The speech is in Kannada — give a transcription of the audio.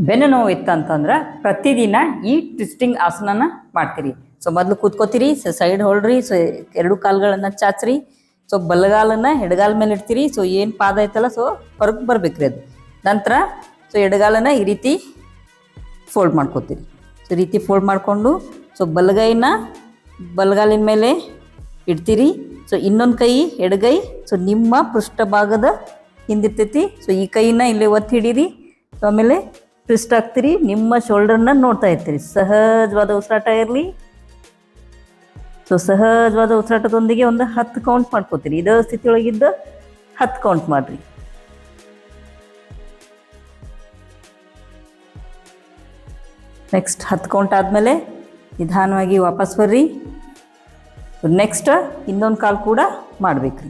ಬೆನ್ನು ನೋವು ಇತ್ತಂತಂದ್ರೆ ಪ್ರತಿದಿನ ಈ ಟ್ವಿಸ್ಟಿಂಗ್ ಆಸನನ ಮಾಡ್ತೀರಿ. ಸೊ ಮೊದಲು ಕೂತ್ಕೋತೀರಿ, ಸೈಡ್ ಹೊಳ್ರಿ, ಸೊ ಎರಡು ಕಾಲುಗಳನ್ನು ಚಾಚ್ರಿ, ಸೊ ಬಲಗಾಲನ್ನು ಎಡಗಾಲ ಮೇಲೆ ಇಡ್ತೀರಿ. ಸೊ ಏನು ಪಾದ ಐತಲ್ಲ ಸೊ ಹೊರಗೆ ಬರ್ಬೇಕ್ರಿ ಅದು. ನಂತರ ಸೊ ಎಡಗಾಲನ್ನು ಈ ರೀತಿ ಫೋಲ್ಡ್ ಮಾಡ್ಕೋತೀರಿ. ಸೊ ಈ ರೀತಿ ಫೋಲ್ಡ್ ಮಾಡಿಕೊಂಡು ಸೊ ಬಲಗೈನ ಬಲಗಾಲಿನ ಮೇಲೆ ಇಡ್ತೀರಿ. ಸೊ ಇನ್ನೊಂದು ಕೈ ಎಡಗೈ ಸೊ ನಿಮ್ಮ ಪೃಷ್ಠಭಾಗದ ಹಿಂದಿರ್ತೈತಿ. ಸೊ ಈ ಕೈನ ಇಲ್ಲಿ ಒತ್ತಿ ಹಿಡೀರಿ. ಸೊ ಆಮೇಲೆ ಟ್ವಿಸ್ಟ್ ಆಗ್ತೀರಿ, ನಿಮ್ಮ ಶೋಲ್ಡರ್ನ ನೋಡ್ತಾ ಇರ್ತೀರಿ. ಸಹಜವಾದ ಉಸಿರಾಟ ಇರಲಿ. ಸೊ ಸಹಜವಾದ ಉಸಿರಾಟದೊಂದಿಗೆ ಒಂದು 10 ಕೌಂಟ್ ಮಾಡ್ಕೋತೀರಿ. ಇದೇ ಸ್ಥಿತಿಯೊಳಗಿದ್ದ 10 ಕೌಂಟ್ ಮಾಡಿರಿ. ನೆಕ್ಸ್ಟ್ 10 ಕೌಂಟ್ ಆದಮೇಲೆ ನಿಧಾನವಾಗಿ ವಾಪಸ್ ಬರ್ರಿ. ನೆಕ್ಸ್ಟ್ ಇನ್ನೊಂದು ಕಾಲು ಕೂಡ ಮಾಡಬೇಕ್ರಿ.